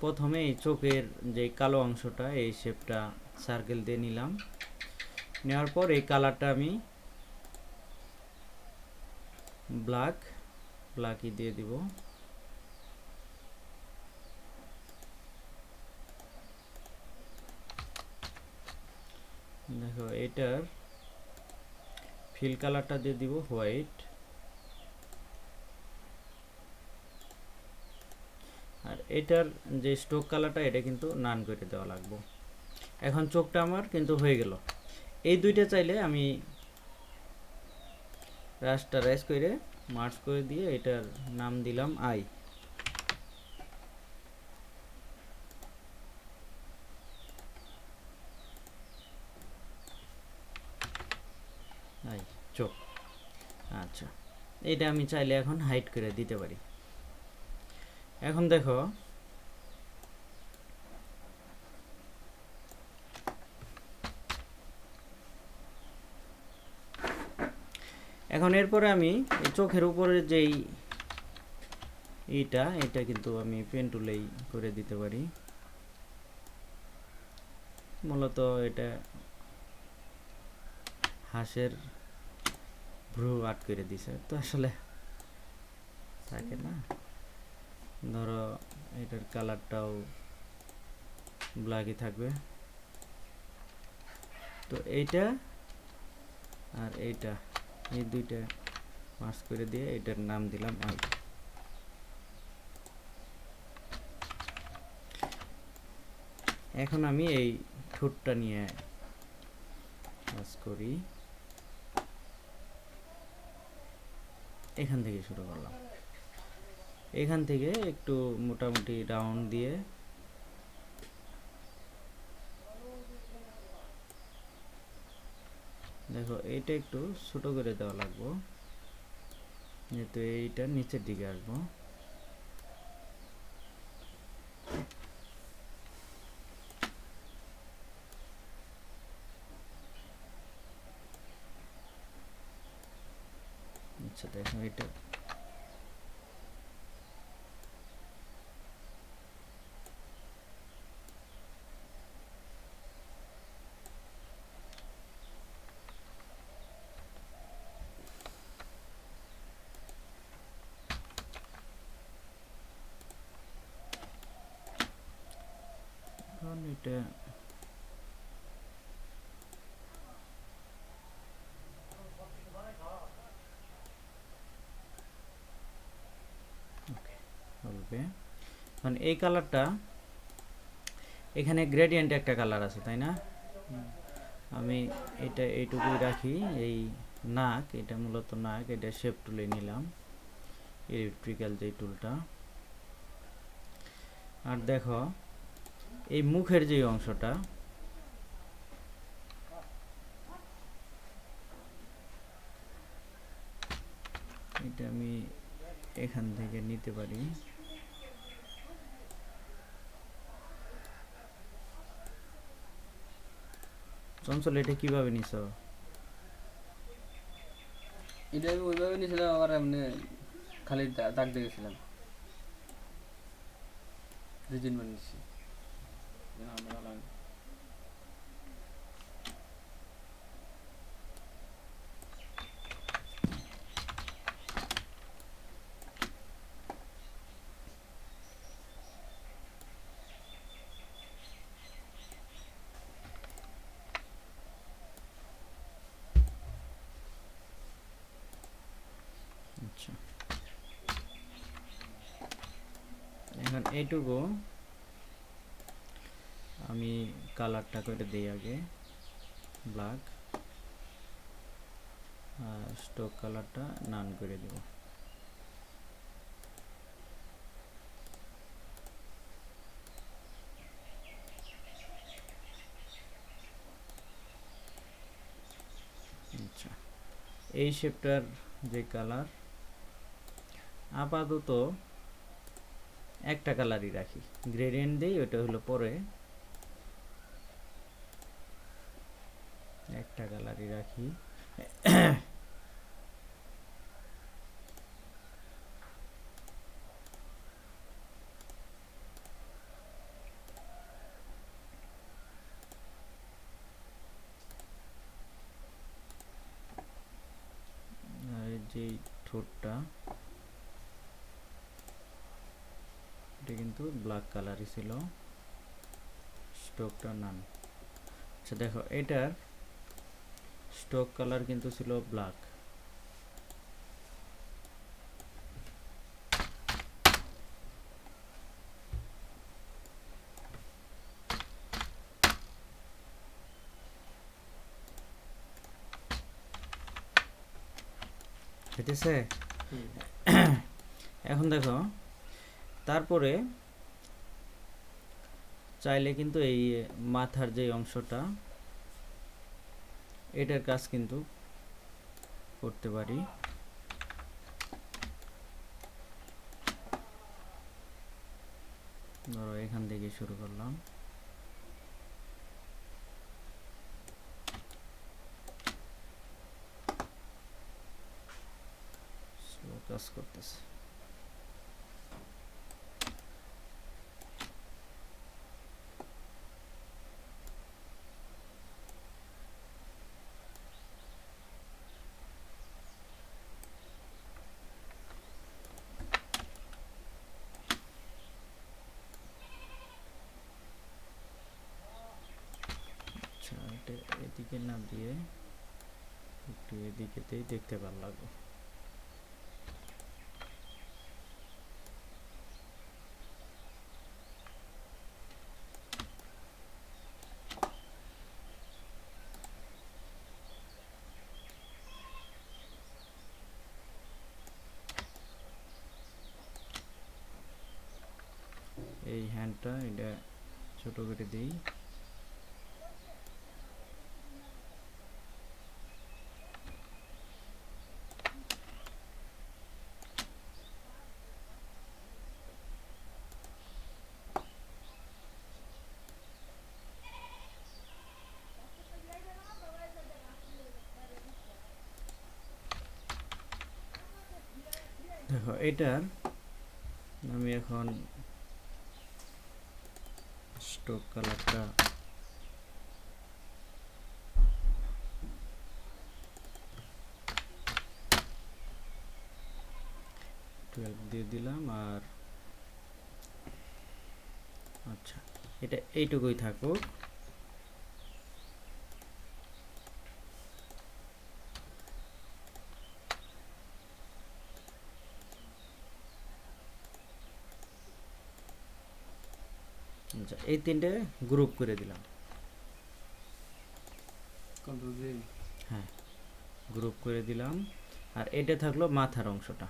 প্রথমে এই চোখের যে কালো অংশটা এই শেপটা সার্কেল দিয়ে নিলাম, নেওয়ার পর এই কালারটা আমি ব্ল্যাকই দিয়ে দিব। দেখো এটার ফিল কালারটা দিয়ে দিব হোয়াইট, আর এটার যে স্ট্রোক কালারটা এটা কিন্তু নান করে দেওয়া লাগবে। এখন চোখটা আমার কিন্তু হয়ে গেল। এই দুইটা চাইলে আমি রাস্টারাইজ করে মার্জ করে দিয়ে এটার নাম দিলাম আই। চোখ। আচ্ছা, এটা আমি চাইলে এখন হাইড করে দিতে পারি। এখন দেখো এখন এরপরে আমি এই চোখের উপরে যেই এটা কিন্তু আমি পেন টুলেই করে দিতে পারি। মূলত এটা হাঁসের ভ্রু আট করে দিছে, তো আসলে থাকে না। ধরো এটার কালারটাও ব্ল্যাকই থাকবে। তো এইটা আর এইটা, এই দুইটা মার্জ করে দিয়ে এটার নাম দিলাম আই। এখন আমি এই ঠোঁটটা নিয়ে কাজ করি, এখান থেকে শুরু করলাম। এখান থেকে একটু মোটামুটি রাউন্ড দিয়ে দেখো এইটা একটু ছোট করে দেওয়া লাগবে, যেহেতু এইটা নিচের দিকে আসবো। আচ্ছা দেখো এটা এটা বলবে। মানে এই কালারটা এখানে গ্রেডিয়েন্ট একটা কালার আছে তাই না, আমি এটা এইটুকুই রাখি। এই নাক, এটা মূলত নাক, এটা শেপ টুলে নিলাম, ইলেকট্রিক্যাল যে টুলটা। আর দেখো এই মুখের যে অংশটা, এটা আমি এখান থেকে নিতে পারি। চঞ্চল এটা কিভাবে নিছ? এটা আমি ওইভাবে নিয়েছিলাম, আবার এমনি খালি দাগ দেখেছিলাম, 2-3 বার নিচ্ছি। আচ্ছা, এখন এইটুকু আমি কালারটা করে দিই আগে ব্ল্যাক, আর স্টোক কালারটা নান করে দেব। আচ্ছা, এই শেপটার যে কালার আপাতত একটা কালারই রাখি, গ্রেডিয়েন্ট দিই, ওটা হলো পরে, একটা কালারই রাখি। ঠোঁটটা, এটা কিন্তু ব্ল্যাক কালারই ছিল, স্টোকটা নান। আচ্ছা দেখো এটার স্টোক কালার কিন্তু ছিল ব্ল্যাক। হইতেছে? এখন দেখো তারপরে চাইলে কিন্তু এই মাথার যে অংশটা এটার কাজ কিন্তু করতে পারি। ধরো এখান থেকে শুরু করলাম, স্লো কাজ করতেছে। আচ্ছা এটা এদিকে না দিয়ে একটু এদিকেতেই দেখতে ভালো লাগবে। এই হ্যান্ডটা এটা ছোট করে দিই। দেখো এটার আমি এখন স্টোক কালারটা টুয়েলভ দিয়ে দিলাম। আর আচ্ছা এটা এইটুকুই থাকুক। আচ্ছা এই তিনটে গ্রুপ করে দিলাম। কন্ট্রোল জি। হ্যাঁ গ্রুপ করে দিলাম। আর এটা থাকলো মাথার অংশটা।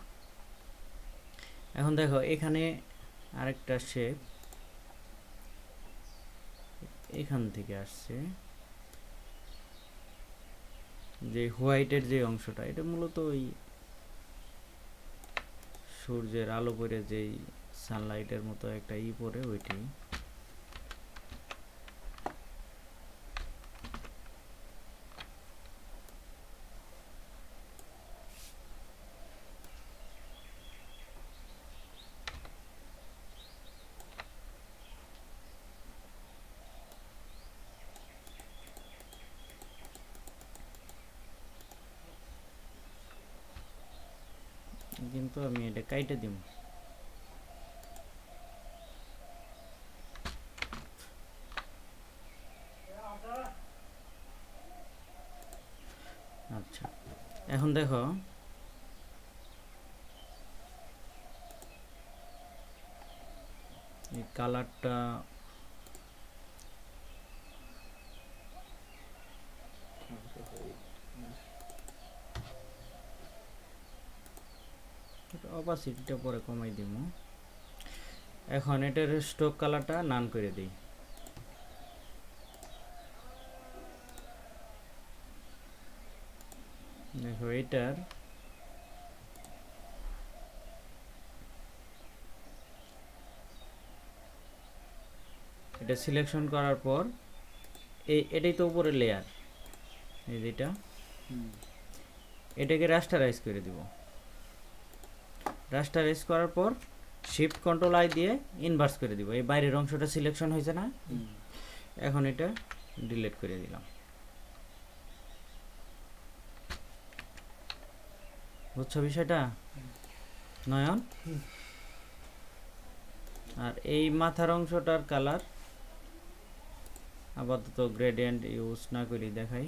এখন দেখো এখানে আরেকটা শেপ এখান থেকে আসছে, যে হোয়াইটের যে অংশটা এটা মূলত ওই সূর্যের আলো পড়ে যেই সানলাইটের মতো একটা পড়ে ওইটাই। কিন্তু আমি এটা কাইটে দিব। আচ্ছা এখন দেখো এই কালারটা অপাসিটিটা পরে কমাই দিব। এখন এটার স্টোক কালারটা নান করে দিই। দেখো এটার এটা সিলেকশন করার পর এটাই তো উপরের লেয়ার, এই যেটা এটাকে রাস্টারাইজ করে দিব। রাস্টারাইজ করার পর শিফট কন্ট্রোল আই দিয়ে ইনভার্স করে দিব। এই বাইরের অংশটা সিলেকশন হয়েছে না, এখন এটা ডিলিট করে দিলাম। বুঝছো বিষয়টা নয়ন? আর এই মাথার অংশটার কালার আপাতত গ্রেডিয়েন্ট ইউজ না করি দেখাই,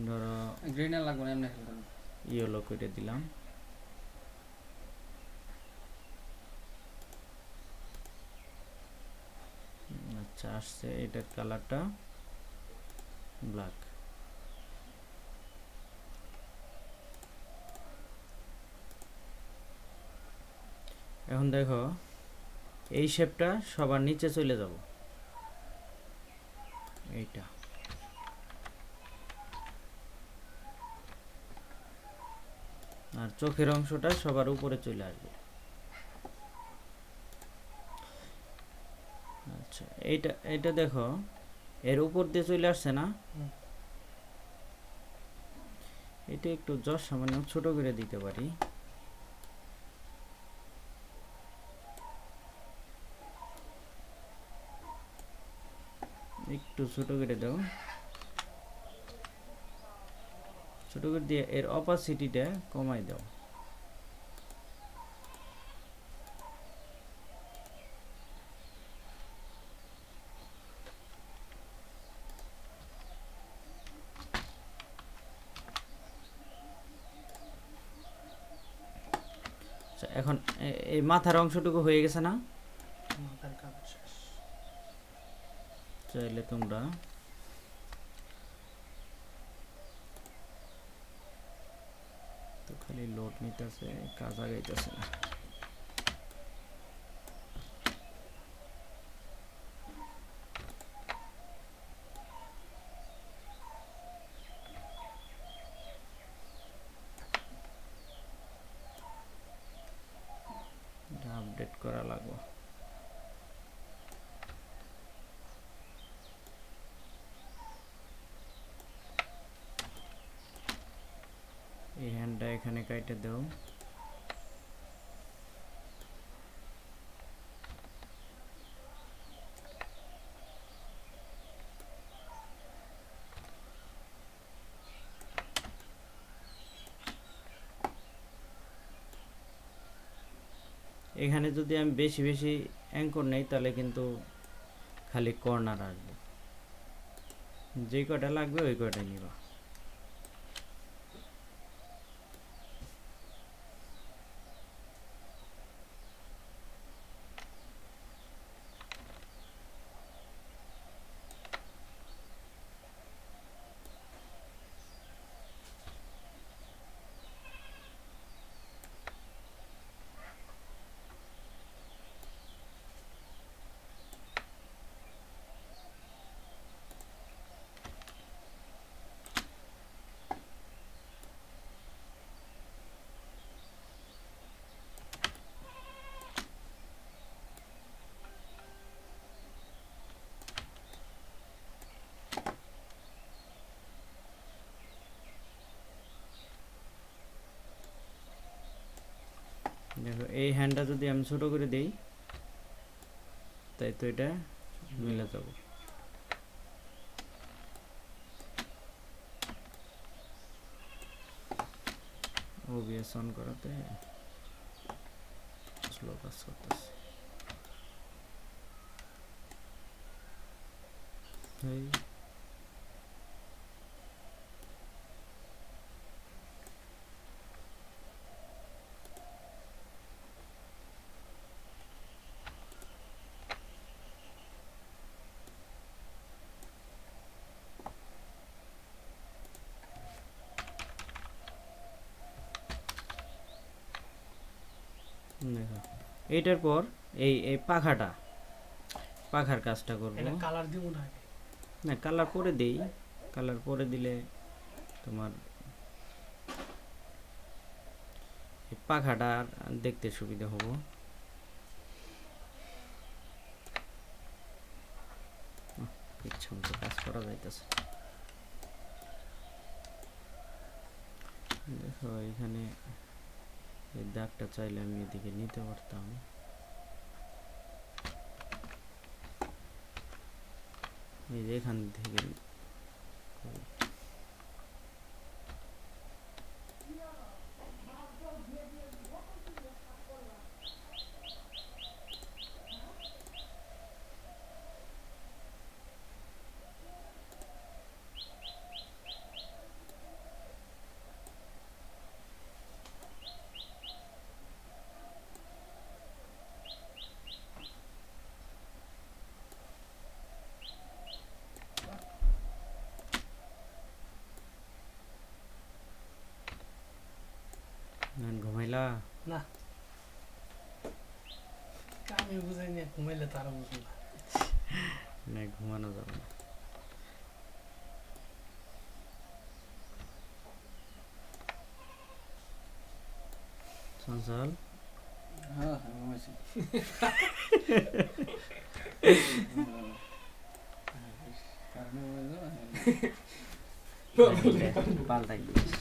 ধরো গ্রিন আর লাগবে না, এমনি খেলতাম। ইয়েলো করে দিলাম। আচ্ছা আসছে, এটার কালারটা ব্ল্যাক। এখন দেখো এই শেপটা সবার নিচে চলে যাব, এইটা। আর চোখের অংশটা সবার উপরে চলে আসবে। আচ্ছা এইটা এটা দেখো এর উপর দিয়ে চলে আসছে না, এটা একটু জাস্ট সামান্য ছোট করে দিতে পারি। একটু ছোট করে দাও, ছোট করে দিয়ে এর অপাসিটিটা কমাই দাও। আচ্ছা এখন এই মাথার অংশটুকু হয়ে গেছে না? মাথার কাজ শেষ। চাইলে তোমরা তো খালি লোড নিতেছে, কাজ আগাইতেছে না। এটা আপডেট করা লাগবে। এই হ্যান্ডটা এখানে কাইটে দাও। এখানে যদি আমি বেশি বেশি অ্যাঙ্কর নেই তাহলে কিন্তু খালি কর্নার আসবে, যে কয়টা লাগবে ওই কয়টা নিবা। দেখো এই হ্যান্ডটা যদি আমি ছোট করে দেই তাই তো এটা মিলে যাবে। ওবিএস অন করাতে স্লো কাজ করতেছে। এই দেখো এইটার পর এই এই পাখার কাজটা করব। এটা কালার দিব না আগে? না কালার পরে দেই, কালার পরে দিলে তোমার এই পাখাটা দেখতে সুবিধা হবো। ইচ্ছা মতো কাজ করা যাইতেছে। দেখো এখানে এই দাগটা চাইলে আমি এদিকে নিতে পারতাম। এই যে এখান থেকে আমি বুঝাই না, ঘুমাইলে তারা বুঝবে না। না ঘুমানো যাবে না। চঞ্চল হ্যাঁ ঘুমাইছি। পাল্টাই দিস।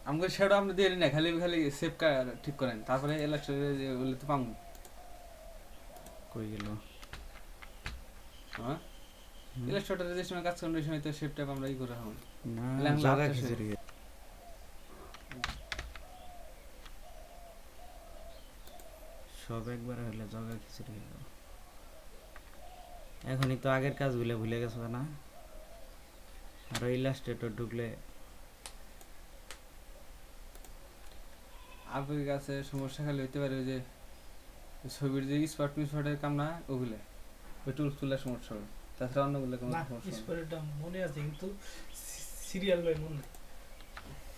আমাকে সেটা আপনি দিয়ে না, খালি খালি সেভ ঠিক করেন, তারপরে ইলাস্ট্রেটরে যে বলে তো পাবো। কই গেল? হ্যাঁ ইলাস্ট্রেটরে যে সময় কাজ করেন ওই সময় তো সেভ ট্যাপ আমরা ই করে হবো। না ল্যাং জায়গা লাগতেছে। খিচুড়ি গেছে। সব একবার হইলে জগা খিচুড়ি হয়ে যাবে। এখনই তো আগের কাজগুলো ভুলে গেছো না, আর ইলাস্ট্রেটর ঢুকলে আপনার কাছে সমস্যা খালি হইতে পারে ওই যে ছবির যে স্পট মিসপটের কাম না ওগুলো, ওই টুলস তুলার সমস্যা হবে, তাছাড়া অন্যগুলো কোনো না, সমস্যা হবে না। স্পোরেটটা মনে আছে কিন্তু সিরিয়াল বাই মনে নাই।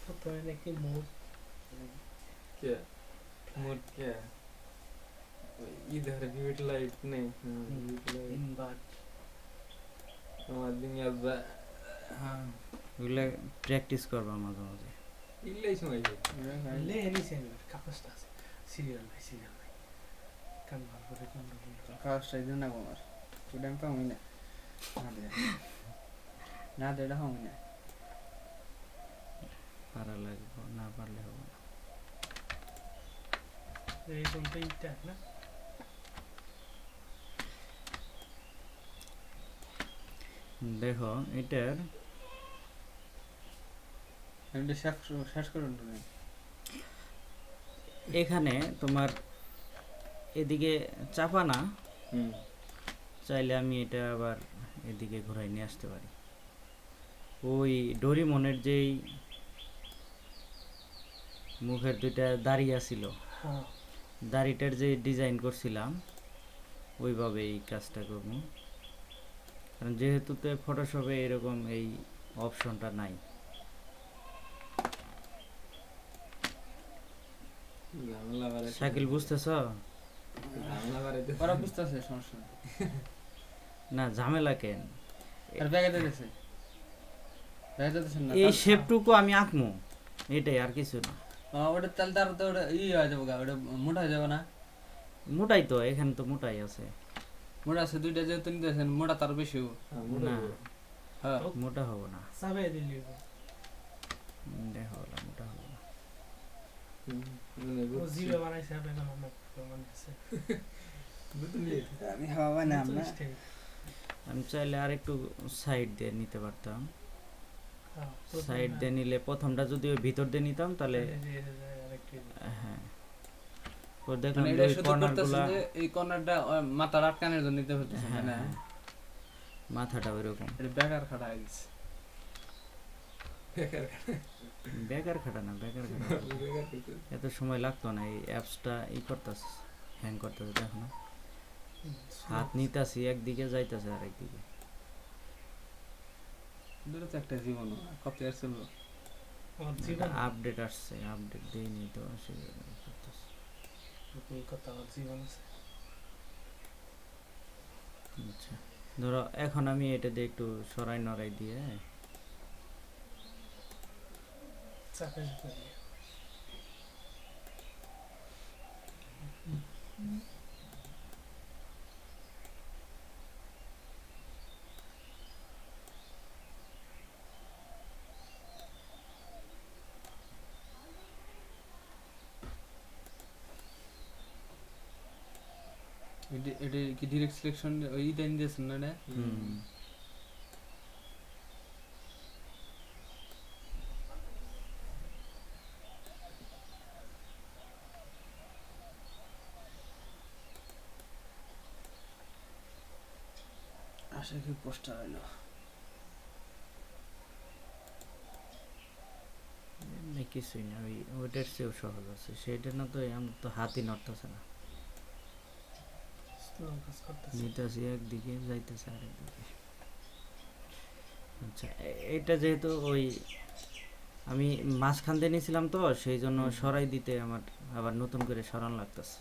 প্রথমে নাকি মোট কে মোট কে इधर व्यूट लाइट नहीं व्यूट लाइट তিনবার আমার দুনিয়া যা হ্যাঁ ওগুলো প্র্যাকটিস করবা মাঝে মাঝে। ইংলিশ মাইছে লে এনেছি আমি, কাগজটা আছে সিরিয়াল বাই কানবার করে কোনটা কোনটা। কাজটা এই জন্য আমার ওটা আমি পাবো না, না দে এটা হবো না। পারা লাগবে, না পারলে হবে না। এই কোনটা ইটা না দেখো এটার আমি এটা শেষ করুন তুমি। এখানে তোমার এদিকে চাপা না, হুম চাইলে আমি এটা আবার এদিকে ঘুরাই নিয়ে আসতে পারি। ওই ডোরিমনের যেই মুখের দুইটা দাড়ি আছিল, হ্যাঁ দাড়িটার যে ডিজাইন করছিলাম ওইভাবে এই কাজটা করব, কারণ যেহেতু তো ফটোশপে এরকম এই অপশনটা নাই। ঝামেলা বাড়ে শাকিল বুঝতেছ? ঝামেলা বাড়ে ওরা বুঝতেছে সমস্যা নেই। না ঝামেলা কেন, আর ব্যাগে দিতেছে ব্যাগে দিতেছেন না এই শেপটুকু আমি আঁকমু, এটাই আর কিছু না। ওটা তাহলে তার তো ওটা ই হয়ে যাবে গা, ওটা মোটা হয়ে যাবে না। মোটাই তো, এখানে তো মোটাই আছে। মোটা আছে দুইটা যেহেতু নিতেছেন, মোটা তার বেশি হবে। না হ্যাঁ মোটা হবো না, সাবে দিলি দেখো ওটা মোটা হবো না। মানে ও জিরো বানাইছে হবে না আমার বানাইছে আমি হওয়া না আমরা আমি চাইলে আর একটু সাইড দিয়ে নিতে পারতাম, হ্যাঁ সাইড দিয়ে নিলে প্রথমটা যদি ওই ভিতর দিয়ে নিতাম তাহলে আরেকটু হ্যাঁ। ওর দেখলাম মানে যে এটা ওই শুধু কর্নারগুলা, করতেছেন যে এই কর্নারটা মাথার আটকানোর জন্য নিতে হচ্ছে হ্যাঁ না, হ্যাঁ, মাথাটা ওইরকম এটা বেকার খাটা হয়ে গেছে। বেকার খাটা না, বেকার খাটা এত সময় লাগতো না। এই অ্যাপসটা ই করতেছে, হ্যাং করতেছে, দেখো না হাত নিতাছি একদিকে যাইতেছে আরেকদিকে। দুটো তো একটা জীবন, কত ইয়ার চলবো। আমার জীবন আপডেট আসছে, আপডেট দেয়নি তো সেজন্য করতেছে। কলকাতা আমার জীবন আছে। আচ্ছা ধরো এখন আমি এটা দিয়ে একটু সরাই নড়াই দিয়ে চাপে করি এটা কি ডিরেক্ট সিলেকশন ওই দেন দিয়েছেন না এটা? হুম আশা কি পোস্টার হইলো। এমনি কিছুই না, ওই ওইটার চেয়েও সহজ আছে। সেটা না তো আমার তো হাতই নড়তেছে না, স্লো কাজ করতেছি। নিতেছি একদিকে যাইতেছে আরেকদিকে। আচ্ছা এটা যেহেতু ওই আমি মাঝখান দিয়ে নিয়েছিলাম তো সেই জন্য সরাই দিতে আমার আবার নতুন করে সরান লাগতেছে,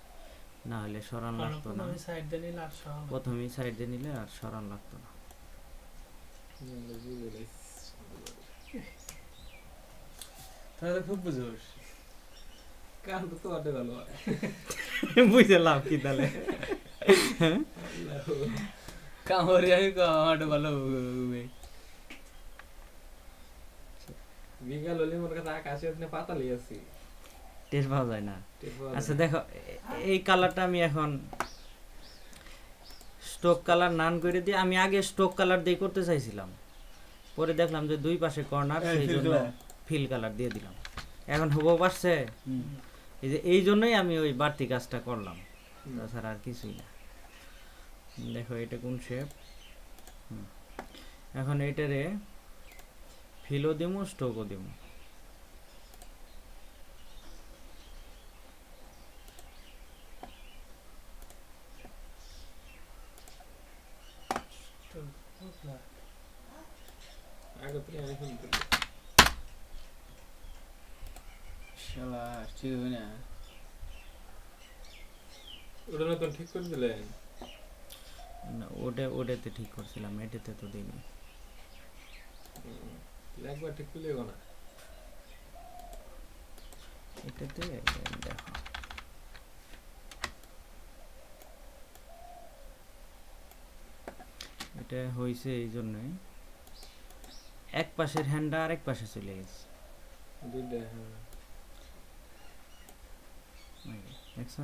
না হলে সরান লাগতো না। আমি সাইড দিয়ে নিলে আর সহ প্রথমেই সাইড দিয়ে নিলে আর সরান লাগতো না। তাহলে তো খুব বুঝোস। কান তো তোমাদের ভালো হয়। বুঝে লাভ কি তাহলে? কামড়ে আমি কামাটা ভালো হবে। বিকাল হলে মোর কাছে আকাশে আপনি পাতালি আছি। টেস্ট পাওয়া যায় না। টের পাওয়া আচ্ছা যায়। দেখো, এই কালারটা আমি এখন স্টোক কালার নান করে দিয়ে, আমি আগে স্টোক কালার দিয়ে করতে চাইছিলাম, পরে দেখলাম যে দুই পাশে কর্নার, হ্যাঁ, সেই fill জন্য color। ফিল কালার দিয়ে দিলাম। এখন হুবহু পারছে, এই জন্যই আমি ওই বাড়তি কাজটা করলাম, তাছাড়া আর কিছুই না। দেখো এটা কোন শেপ। এখন এইটারে ফিলও দিমু, স্টোকও দিমু। আগে থেকে আমি ফোন করি। শালা ঠিক হবে না। ওটা নতুন ঠিক করে দিলেন? না, ওটাতে ঠিক করছিলাম, এটাতে তো দিইনি। একবার ঠিক করলে হবে না। এটাতে দেখো, এটা হয়েছে এই জন্যই এক পাশের হ্যান্ডটা আরেক পাশে চলে গেছে। দুইটা হ্যাঁ। দেখছো?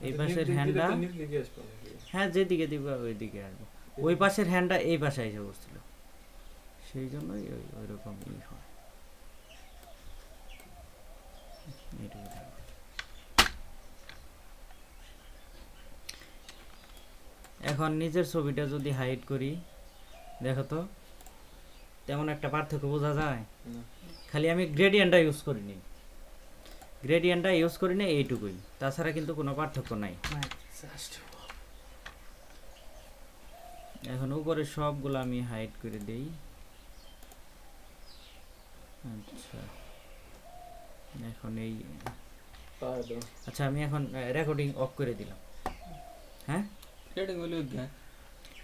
এই পাশের হ্যান্ডটা, নিচ দিকে আসবে নাকি? হ্যাঁ যেদিকে দিবা ওই দিকে আসবো। ওই পাশের হ্যান্ডটা এই পাশে এসে বসছিল, সেই জন্যই ওই রকম হয়। এইটুকু থাকবে। এখন নিজের ছবিটা যদি হাইড করি, দেখো তো তেমন একটা পার্থক্য বোঝা যায়? না। খালি আমি গ্রেডিয়েন্টটা ইউজ করিনি, গ্রেডিয়েন্টটা ইউজ করিনি এইটুকুই, তাছাড়া কিন্তু কোনো পার্থক্য নাই। এখন উপরে সবগুলো আমি হাইড করে দেই। আচ্ছা এখন এই, আচ্ছা আমি এখন রেকর্ডিং অফ করে দিলাম। হ্যাঁ রেডিং বলে উদ্যা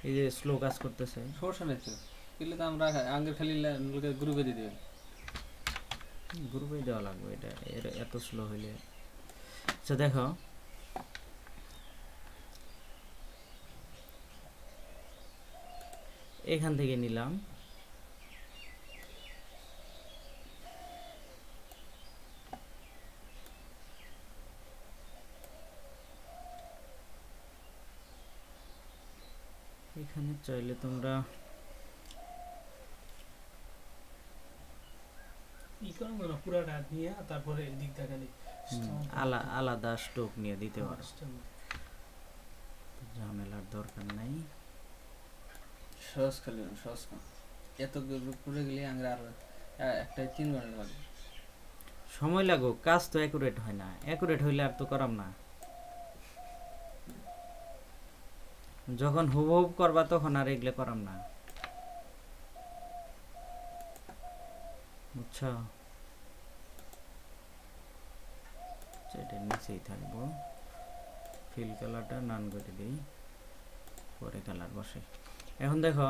এই যে স্লো কাজ করতেছে, সমস্যা নেই তো। এগুলো তো আমরা আঙ্গের খালি লোকের গ্রুপে দিয়ে দেবেন। গ্রুপে দেওয়া লাগবে, এটা এত স্লো হইলে। আচ্ছা দেখো, এখান থেকে নিলাম, এখানে চাইলে তোমরা ই করো না, পুরাটা নিয়ে তারপরে দিক দেখালি আলাদা স্টোক নিয়ে দিতে পারো, ঝামেলার দরকার নাই। সহজ খালি সহজ কাম। এত করে গেলে আমরা আর একটা 3 ঘন্টা লাগবে। সময় লাগুক, কাজ তো অ্যাকুরেট হয় না, অ্যাকুরেট হইলে আর তো করাম না। যখন হুবহুব করবা তখন আর এগুলো করাম না, বুঝছো? এটার নিচেই থাকবো, ফিল কালারটা নান করে দিই, পরে কালার বসে। এখন দেখো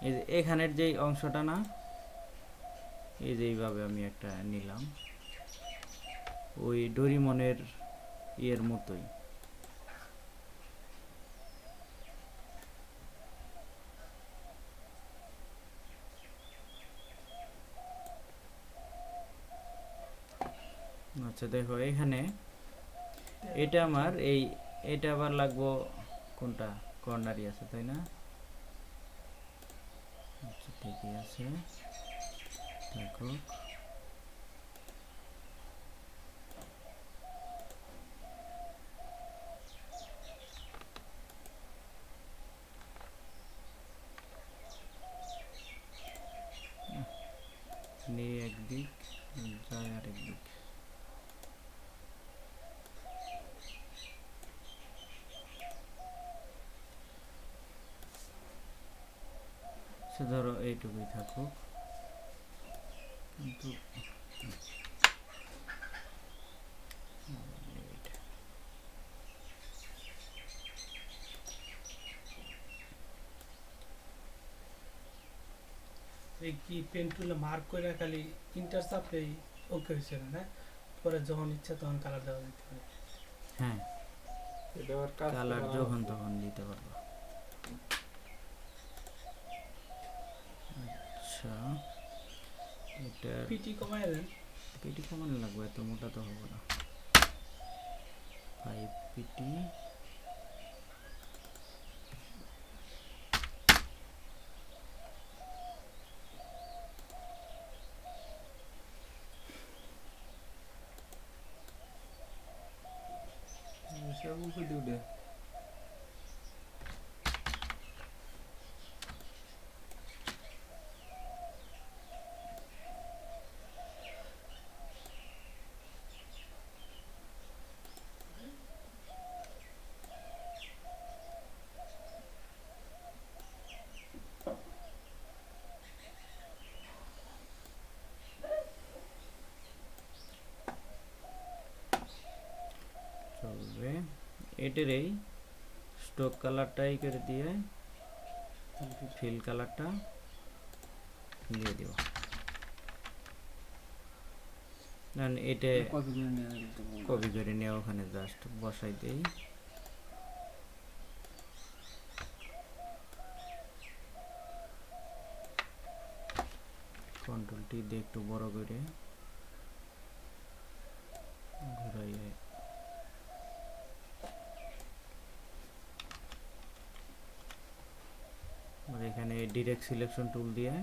এই যে এখানের যেই অংশটা না, এই যে এইভাবে আমি একটা নিলাম, ওই ডোরিমনের ইয়ের মতোই। আচ্ছা দেখো এখানে এটা আমার এটা আবার লাগবো কোনটা, কর্নারই আছে তাই না? আচ্ছা ঠিকই আছে, থাকুক। নিয়ে একদিক যায় আরেক দিক। সে ধরো এইটুকুই থাকুক, কিন্তু এই কি পেন টুলে মার্ক করে খালি ইন্টার চাপলেই ওকে হয়েছে না, পরে যখন ইচ্ছা তখন কালার দেওয়া যেতে পারে। হ্যাঁ এটা আবার কাজ কালার করা যখন লাগবে। তখন দিতে পারবো। আচ্ছা এটা পিটি কমায় দেন। পিটি কমানো লাগবে, এত মোটা তো হবো না। 5 পিটি সব উপরে উঠে চলবে। এটার এই স্টোক কালারটাই করে দিয়ে ফিল কালারটা দিয়ে দিব। দেন এটা কপি করে নিয়ে আসলে কপি করে নিয়ে ওখানে জাস্ট বসাই দেই। কন্ট্রোল টি দিয়ে একটু বড় করে ঘুরাইয়ে আর এখানে ডিরেক্ট সিলেকশন টুল দিয়ে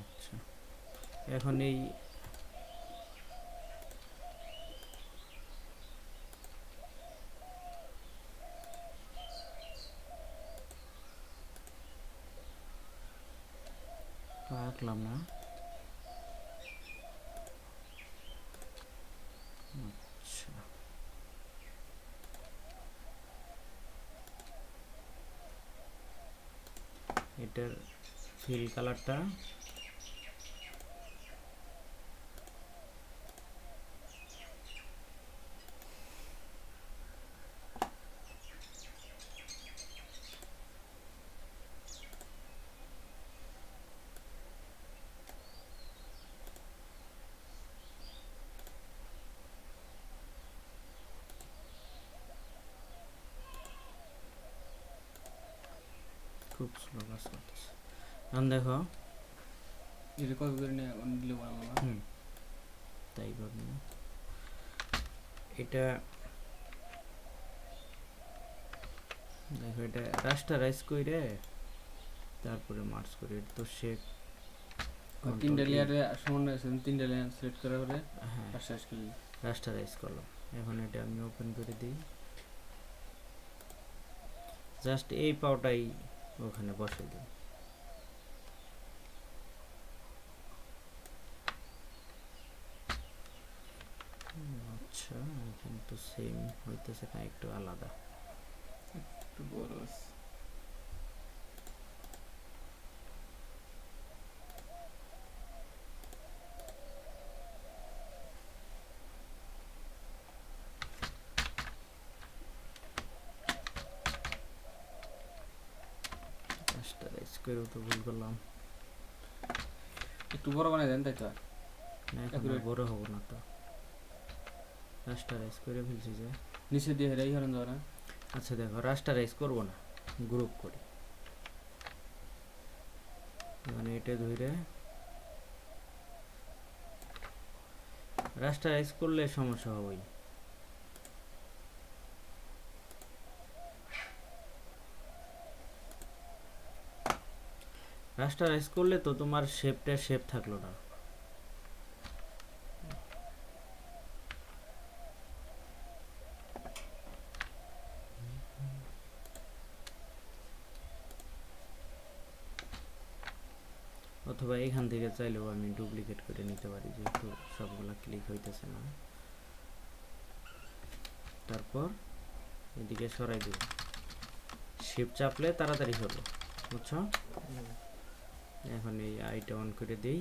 আচ্ছা এখন এই রাখলাম না। আচ্ছা এটার ফিল কালারটা খুব স্লো কাজ করতেছে। এখন দেখো এটা কপি করে নিয়ে দিলে বানাবো না। তাই করব না, এটা দেখো এটা রাস্টারাইজ করে তারপরে মার্চ করে তো শেপ তিনটা লেয়ারে সমান আছে, তিনটা লেয়ার সিলেক্ট করার পরে হ্যাঁ আর শেষ করলি রাস্টারাইজ করলাম। এখন এটা আমি ওপেন করে দিই, জাস্ট এই পাওটাই ওখানে বসে দিই। আচ্ছা এখানে তো সেম হইতেছে না, একটু আলাদা। একটু বড় আছে। রাস্টারাইজ করেও তো ভুল করলাম। একটু বড় বানাই দেন তাই তো। না এখন আর Accurate. বড় হবো না তো, রাস্টারাইজ করে ফেলছি যে। নিচে দিয়ে হেরাই হরেন দেওয়া না। আচ্ছা দেখো রাস্টারাইজ করবো না, গ্রুপ করি। মানে এটা ধরে রাস্টারাইজ করলে সমস্যা হবেই। রাস্টারাইজ করলে তো তোমার শেপটা শেপ থাকলো না। অথবা এখান থেকে চাইলেও আমি ডুপ্লিকেট করে নিতে পারি, যেহেতু সবগুলা ক্লিক হইতেছে না। তারপর এদিকে সরাই দিব, শিফট চাপলে তাড়াতাড়ি হবে, বুঝছো? এখন এই আইটা অন করে দেই।